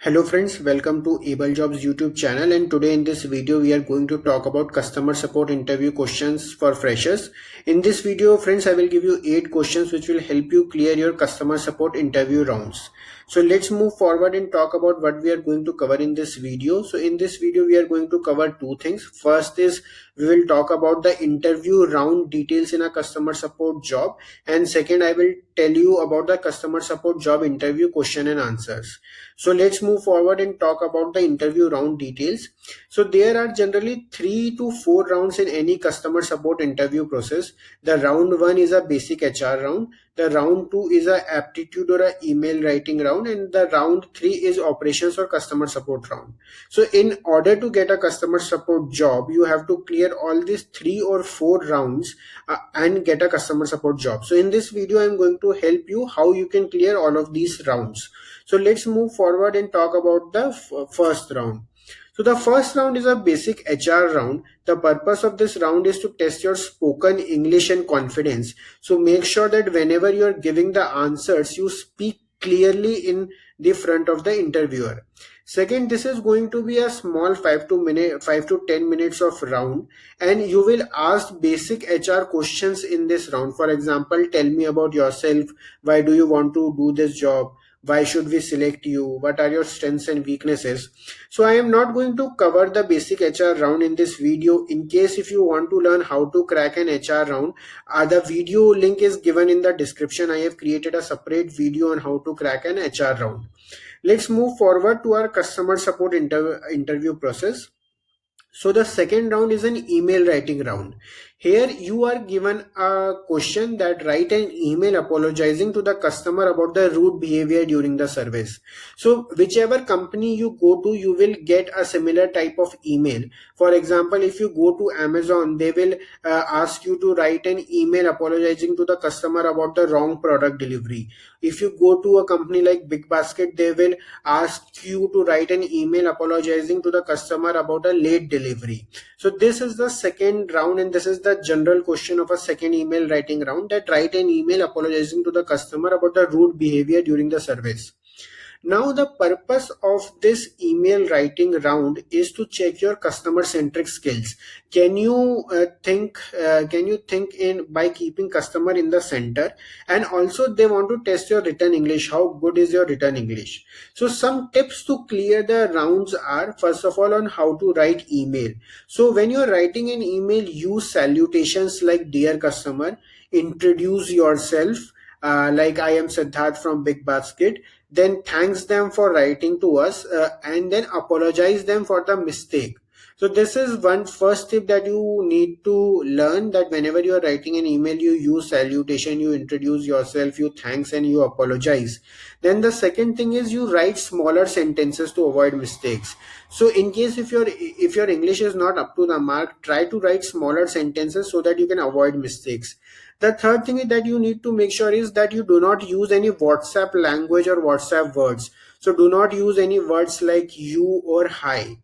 Hello friends, welcome to Able Jobs YouTube channel, and today in this video we are going to talk about customer support interview questions for freshers. In this video friends, I will give you 8 questions which will help you clear your customer support interview rounds. So let's move forward and talk about what we are going to cover in this video. So in this video we are going to cover two things. First is we will talk about the interview round details in a customer support job, and second I will tell you about the customer support job interview question and answers. So let's move forward and talk about the interview round details. So there are generally 3 to 4 rounds in any customer support interview process. The round 1 is a basic HR round. The round 2 is a aptitude or a email writing round, and the round 3 is operations or customer support round. So in order to get a customer support job, you have to clear all these 3 or 4 rounds and get a customer support job. So in this video, I'm going to help you how you can clear all of these rounds. So let's move forward and talk about the first round. So the first round is a basic HR round. The purpose of this round is to test your spoken English and confidence. So make sure that whenever you are giving the answers, you speak clearly in the front of the interviewer. Second, this is going to be a small 5 to 10 minutes of round, and you will ask basic HR questions in this round. For example, tell me about yourself. Why do you want to do this job? Why should we select you? What are your strengths and weaknesses? So I am not going to cover the basic HR round in this video. In case if you want to learn how to crack an HR round, the video link is given in the description. I have created a separate video on how to crack an HR round. Let's move forward to our customer support interview process. So the second round is an email writing round. Here you are given a question that write an email apologizing to the customer about the rude behavior during the service. So whichever company you go to, you will get a similar type of email. For example, if you go to Amazon, they will ask you to write an email apologizing to the customer about the wrong product delivery. If you go to a company like Big Basket, they will ask you to write an email apologizing to the customer about a late delivery. So this is the second round, and this is the general question of a second email writing round, that write an email apologizing to the customer about the rude behavior during the service. Now the purpose of this email writing round is to check your customer centric skills. Can you think in by keeping customer in the center? And also they want to test your written English. How good is your written English? So some tips to clear the rounds are, first of all, on how to write email. So when you're writing an email, use salutations like dear customer, introduce yourself, like I am Siddharth from Big Basket, then thanks them for writing to us, and then apologize them for the mistake. So this is one first tip that you need to learn, that whenever you are writing an email, you use salutation, you introduce yourself, you thanks, and you apologize. Then the second thing is you write smaller sentences to avoid mistakes. So in case if your English is not up to the mark, try to write smaller sentences so that you can avoid mistakes. The third thing is that you need to make sure is that you do not use any WhatsApp language or WhatsApp words. So do not use any words like you or hi.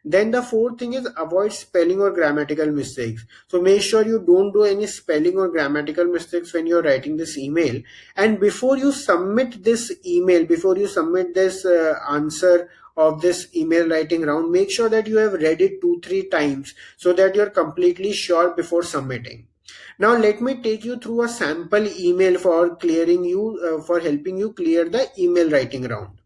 Then the fourth thing is avoid spelling or grammatical mistakes. So make sure you don't do any spelling or grammatical mistakes when you're writing this email. And before you submit this email, before you submit this answer of this email writing round, make sure that you have read it 2-3 times so that you're completely sure before submitting. Now let me take you through a sample email for for helping you clear the email writing round.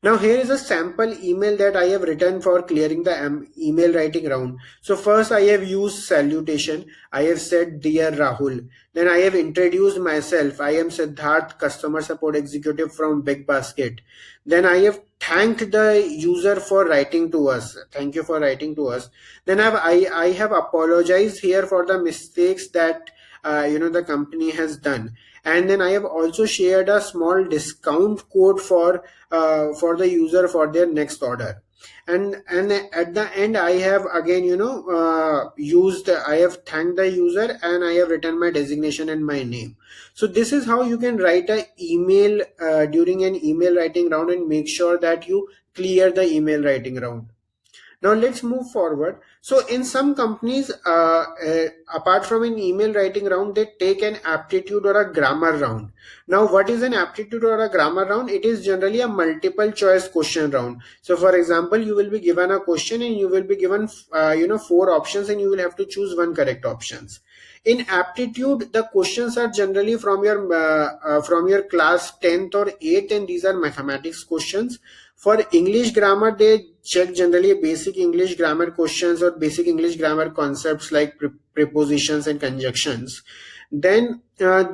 Now here is a sample email that I have written for clearing the email writing round. So first I have used salutation. I have said dear Rahul. Then I have introduced myself. I am Siddharth, customer support executive from Big Basket. Then I have thanked the user for writing to us. Thank you for writing to us. Then I have apologized here for the mistakes that the company has done. And then I have also shared a small discount code for the user for their next order. And at the end I have again I have thanked the user, and I have written my designation and my name. So this is how you can write an email during an email writing round and make sure that you clear the email writing round. Now let's move forward. So in some companies, apart from an email writing round, they take an aptitude or a grammar round. Now what is an aptitude or a grammar round? It is generally a multiple choice question round. So for example, you will be given a question and you will be given four options, and you will have to choose one correct options. In aptitude, the questions are generally from your class 10th or 8th, and these are mathematics questions. For English grammar, they check generally basic English grammar questions or basic English grammar concepts like prepositions and conjunctions. Then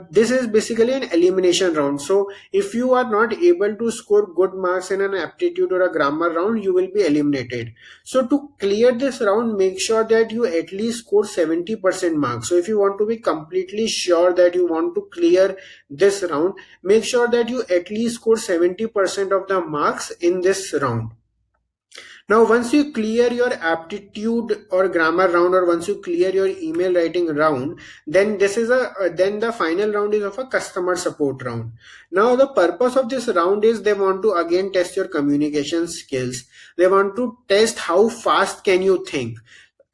this is basically an elimination round. So if you are not able to score good marks in an aptitude or a grammar round, you will be eliminated. So to clear this round, make sure that you at least score 70% marks. So if you want to be completely sure that you want to clear this round, make sure that you at least score 70% of the marks in this round. Now, once you clear your aptitude or grammar round, or once you clear your email writing round, then then the final round is of a customer support round. Now, the purpose of this round is they want to again test your communication skills. They want to test how fast can you think.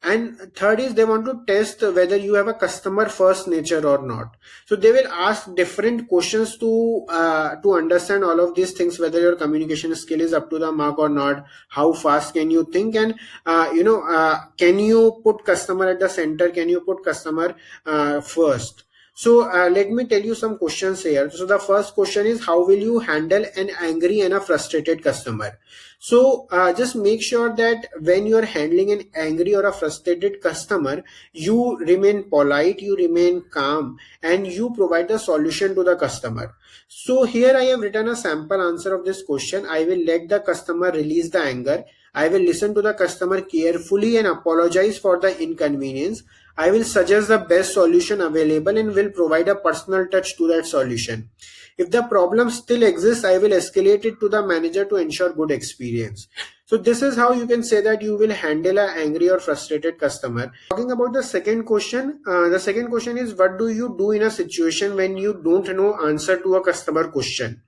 And third is they want to test whether you have a customer first nature or not. So they will ask different questions to understand all of these things, whether your communication skill is up to the mark or not, how fast can you think, and can you put customer at the center, can you put customer first. So let me tell you some questions here. So the first question is, how will you handle an angry and a frustrated customer? So just make sure that when you are handling an angry or a frustrated customer, you remain polite, you remain calm, and you provide a solution to the customer. So here I have written a sample answer of this question. I will let the customer release the anger. I will listen to the customer carefully and apologize for the inconvenience. I will suggest the best solution available and will provide a personal touch to that solution. If the problem still exists, I will escalate it to the manager to ensure good experience. So this is how you can say that you will handle an angry or frustrated customer. Talking about the second question is, what do you do in a situation when you don't know answer to a customer question?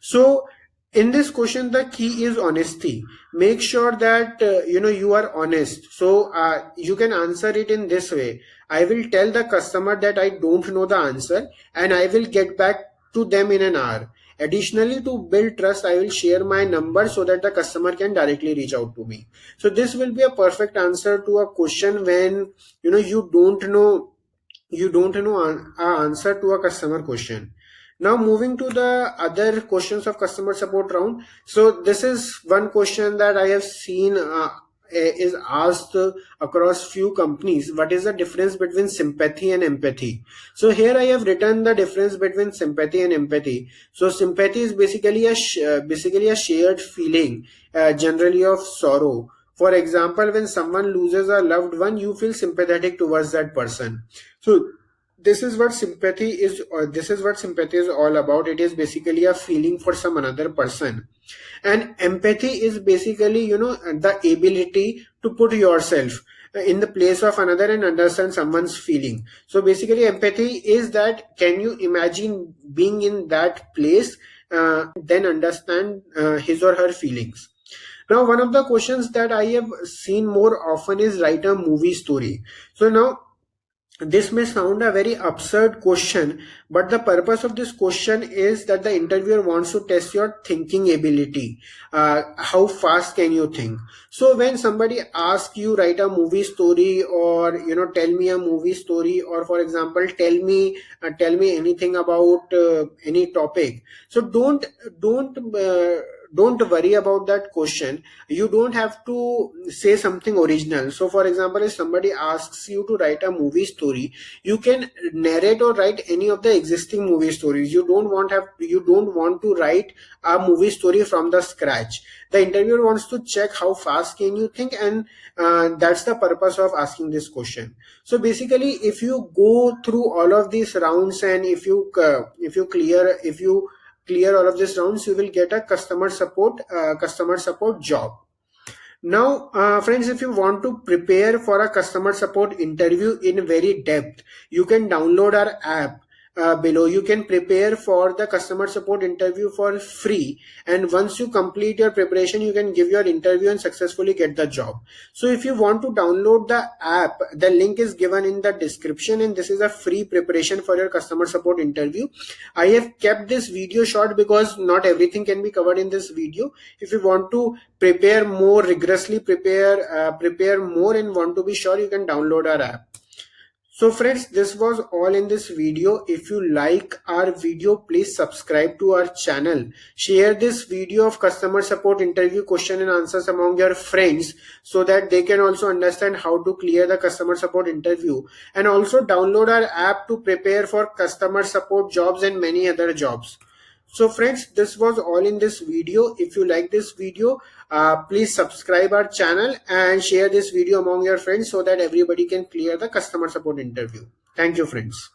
So in this question, the key is honesty. Make sure that you are honest. So you can answer it in this way. I will tell the customer that I don't know the answer and I will get back to them in an hour. Additionally, to build trust, I will share my number so that the customer can directly reach out to me. So this will be a perfect answer to a question when you don't know an answer to a customer question. Now moving to the other questions of customer support round. So this is one question that I have seen is asked across few companies. What is the difference between sympathy and empathy? So here I have written the difference between sympathy and empathy. So sympathy is basically a shared feeling, generally of sorrow. For example, when someone loses a loved one, you feel sympathetic towards that person. So this is what sympathy is, or this is what sympathy is all about. It is basically a feeling for some another person. And empathy is basically the ability to put yourself in the place of another and understand someone's feeling. So basically empathy is that, can you imagine being in that place, then understand his or her feelings. Now one of the questions that I have seen more often is, write a movie story. So now this may sound a very absurd question, but the purpose of this question is that the interviewer wants to test your thinking ability. How fast can you think? So when somebody asks you, write a movie story, or tell me a movie story, or for example tell me anything about any topic, so don't worry about that question. You don't have to say something original. So for example, if somebody asks you to write a movie story, you can narrate or write any of the existing movie stories. You don't want to write a movie story from the scratch. The interviewer wants to check how fast can you think, and that's the purpose of asking this question. So basically, if you go through all of these rounds, and if you clear all of these rounds, you will get a customer support job. Now friends, if you want to prepare for a customer support interview in very depth, you can download our app. below, you can prepare for the customer support interview for free, and once you complete your preparation you can give your interview and successfully get the job. So if you want to download the app, the link is given in the description, and this is a free preparation for your customer support interview. I have kept this video short because not everything can be covered in this video. If you want to prepare more rigorously, prepare more and want to be sure, you can download our app. So friends, this was all in this video. If you like our video, please subscribe to our channel. Share this video of customer support interview question and answers among your friends so that they can also understand how to clear the customer support interview. And also download our app to prepare for customer support jobs and many other jobs. So friends, this was all in this video. If you like this video, please subscribe our channel and share this video among your friends so that everybody can clear the customer support interview. Thank you friends.